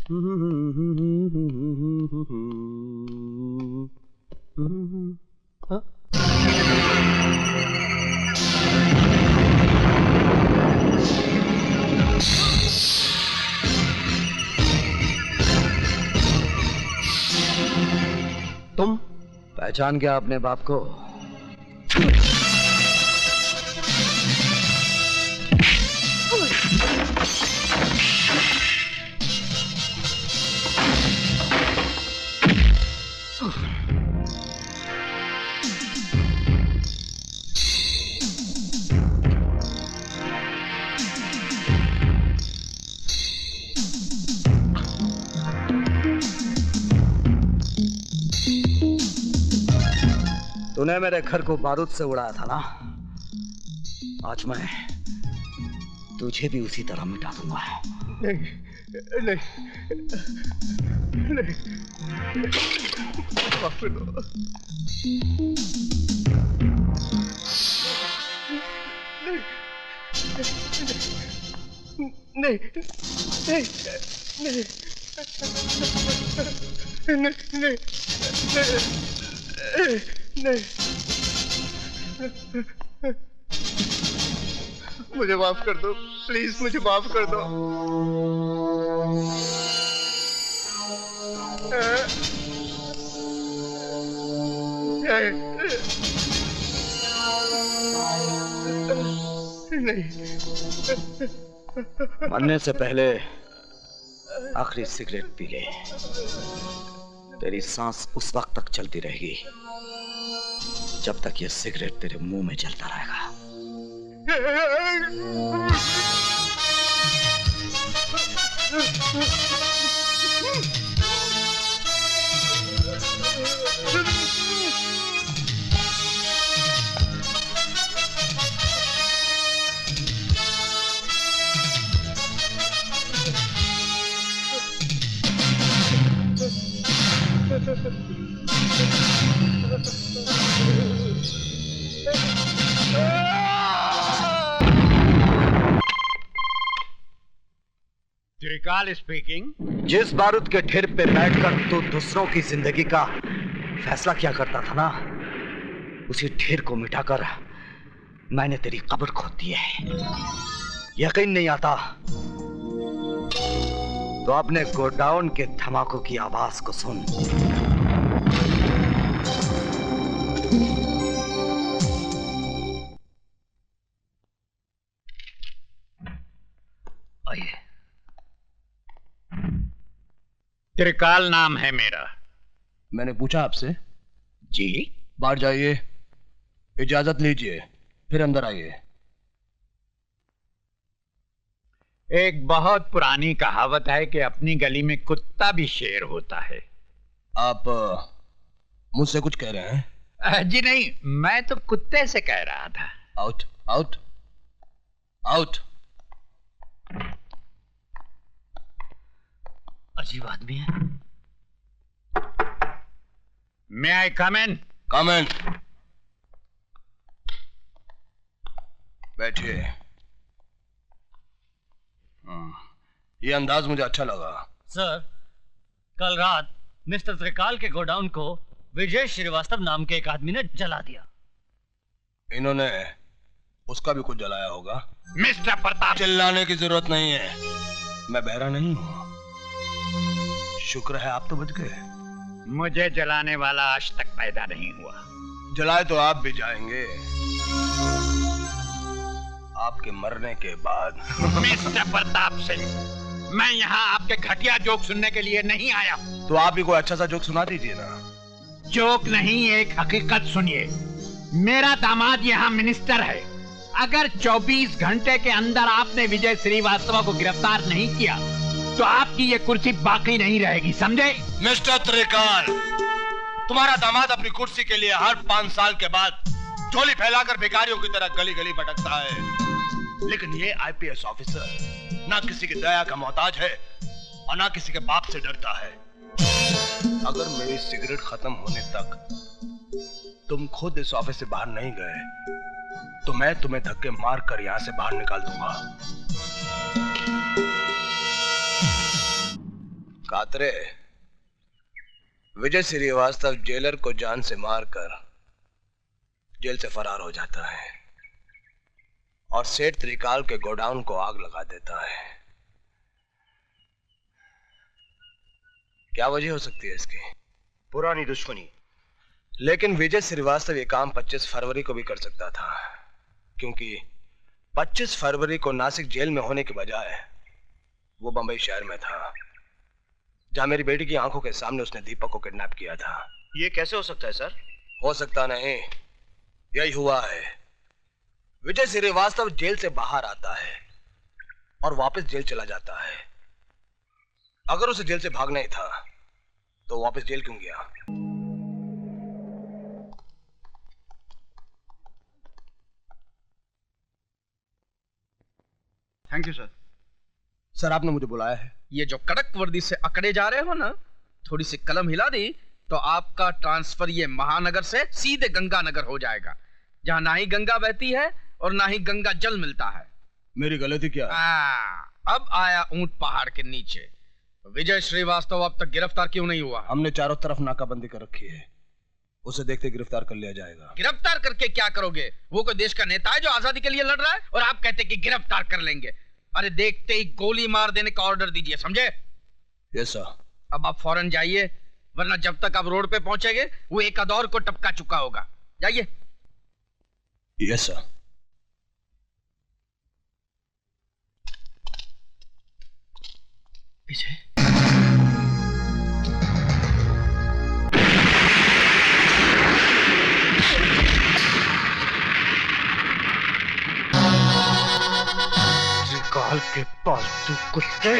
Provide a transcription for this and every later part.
तुम पहचान गया अपने बाप को? तूने मेरे घर को बारूद से उड़ाया था ना, आज मैं तुझे भी उसी तरह मिटा दूंगा। नहीं, नहीं, नहीं, माफ कर दो। नहीं, नहीं, नहीं, नहीं, नहीं, मुझे माफ कर दो, प्लीज मुझे माफ कर दो। नहीं, मरने से पहले आखिरी सिगरेट पी ले, तेरी सांस उस वक्त तक चलती रहेगी जब तक ये सिगरेट तेरे मुंह में जलता रहेगा। त्रिकाल स्पीकिंग। जिस बारूद के ढेर पे बैठकर तू दूसरों की जिंदगी का फैसला किया करता था ना, उसी ढेर को मिटाकर मैंने तेरी कब्र खोद दी है। यकीन नहीं आता तो अपने गोडाउन के धमाकों की आवाज को सुन। आइए। त्रिकाल नाम है मेरा। मैंने पूछा आपसे? जी। बाहर जाइए, इजाजत लीजिए, फिर अंदर आइए। एक बहुत पुरानी कहावत है कि अपनी गली में कुत्ता भी शेर होता है। आप मुझसे कुछ कह रहे हैं? जी नहीं, मैं तो कुत्ते से कह रहा था। Out, out, out. अजीब आदमी है। May I come in? Come in. बैठिए। ये अंदाज मुझे अच्छा लगा। सर, कल रात मिस्टर त्रिकाल के गोडाउन को विजय श्रीवास्तव नाम के एक आदमी ने जला दिया। इन्होंने उसका भी कुछ जलाया होगा। मिस्टर प्रताप, चिल्लाने की जरूरत नहीं है, मैं बहरा नहीं हूं। शुक्र है आप तो बच गए। मुझे जलाने वाला आज तक पैदा नहीं हुआ। जलाए तो आप भी जाएंगे, आपके मरने के बाद। मिस्टर प्रताप सिंह, मैं यहाँ आपके घटिया जोक सुनने के लिए नहीं आया। तो आप भी कोई अच्छा सा जोक सुना दीजिए ना। जोक नहीं, एक हकीकत सुनिए। मेरा दामाद यहाँ मिनिस्टर है। अगर 24 घंटे के अंदर आपने विजय श्रीवास्तव को गिरफ्तार नहीं किया तो आपकी ये कुर्सी बाकी नहीं रहेगी, समझे? मिस्टर त्रिकाल, तुम्हारा दामाद अपनी कुर्सी के लिए हर 5 साल के बाद झोली फैलाकर भिखारियों की तरह गली गली भटकता है, लेकिन ये आईपीएस ऑफिसर ना किसी की दया का मोहताज है और ना किसी के बाप से डरता है। अगर मेरी सिगरेट खत्म होने तक तुम खुद इस ऑफिस से बाहर नहीं गए तो मैं तुम्हें धक्के मारकर यहां से बाहर निकाल दूंगा। कातरे, विजय श्रीवास्तव जेलर को जान से मारकर जेल से फरार हो जाता है और सेठ त्रिकाल के गोडाउन को आग लगा देता है। क्या वजह हो सकती है इसकी? पुरानी दुश्मनी। लेकिन विजय श्रीवास्तव ये काम 25 फरवरी को भी कर सकता था, क्योंकि 25 फरवरी को नासिक जेल में होने के बजाय वो बंबई शहर में था, जहां मेरी बेटी की आंखों के सामने उसने दीपक को किडनैप किया था। ये कैसे हो सकता है सर? हो सकता नहीं, यही हुआ है। विजय श्रीवास्तव जेल से बाहर आता है और वापस जेल चला जाता है। अगर उसे जेल से भागना ही था तो वापस जेल क्यों गया? Thank you sir. सर, आपने मुझे बुलाया है। ये जो कड़क वर्दी से अकड़े जा रहे हो ना, थोड़ी सी कलम हिला दी तो आपका ट्रांसफर ये महानगर से सीधे गंगानगर हो जाएगा, जहां ना ही गंगा बहती है और ना ही गंगा जल मिलता है। मेरी गलती क्या है? अब आया ऊंट पहाड़ के नीचे। विजय श्रीवास्तव अब तक गिरफ्तार क्यों नहीं हुआ? हमने चारों तरफ नाकाबंदी कर रखी है, उसे देखते गिरफ्तार कर लिया जाएगा। गिरफ्तार करके क्या करोगे? वो कोई देश का नेता है जो आजादी के लिए लड़ रहा है और आप कहते कि गिरफ्तार कर लेंगे? अरे देखते ही गोली मार देने का ऑर्डर दीजिए, समझे? Yes sir. अब आप फौरन जाइए, वरना जब तक आप रोड पे पहुंचेंगे वो एक अदौर को टपका चुका होगा। जाइए। Yes sir. विजय, त्रिकाल के पालतू कुत्ते।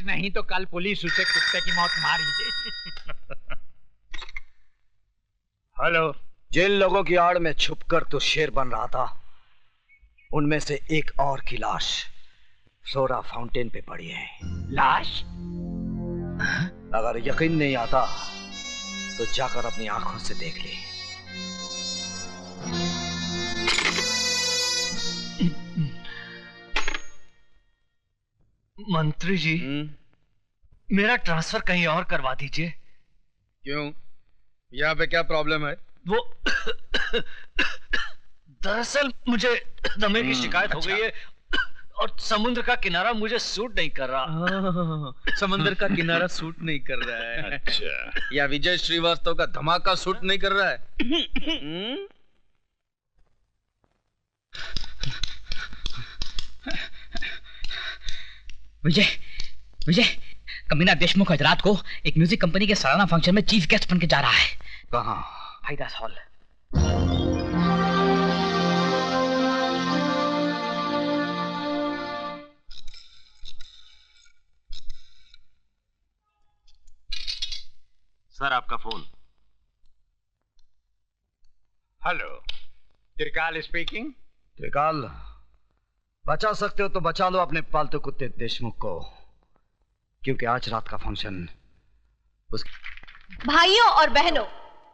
नहीं तो कल पुलिस उसे कुत्ते की मौत मार ही दे। हेलो। जिन लोगों की आड़ में छुपकर तो शेर बन रहा था, उनमें से एक और की लाश सोरा फाउंटेन पे पड़ी है। लाश? अगर यकीन नहीं आता तो जाकर अपनी आंखों से देख ले। मंत्री जी, मेरा ट्रांसफर कहीं और करवा दीजिए। क्यों? यहाँ पे क्या प्रॉब्लम है? वो दरअसल मुझे दमे की शिकायत हो गई है और समुद्र का किनारा मुझे सूट नहीं कर रहा। समंदर का किनारा सूट नहीं कर रहा है? अच्छा। या विजय श्रीवास्तव का धमाका सूट नहीं कर रहा है? विजय, विजय, कमीना देशमुख आज रात को एक म्यूजिक कंपनी के सालाना फंक्शन में चीफ गेस्ट बन के जा रहा है। कहाँ? हाइदास हॉल। सर, आपका फोन। हेलो, त्रिकाल स्पीकिंग। त्रिकाल, बचा सकते हो तो बचा लो अपने पालतू कुत्ते देशमुख को, क्योंकि आज रात का फंक्शन भाइयों और बहनों,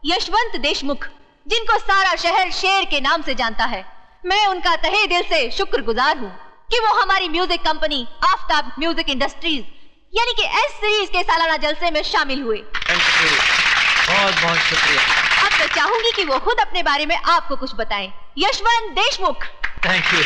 यशवंत देशमुख, जिनको सारा शहर शेर के नाम से जानता है, मैं उनका तहे दिल से शुक्रगुजार हूँ। कि वो हमारी music company Aftab music industries यानी कि एस सीरीज के सालाना जलसे में शामिल हुए। बहुत बहुत शुक्रिया। अब मैं चाहूंगी कि वो खुद अपने बारे में आपको कुछ बताएं। यशवंत देशमुख। Thank you.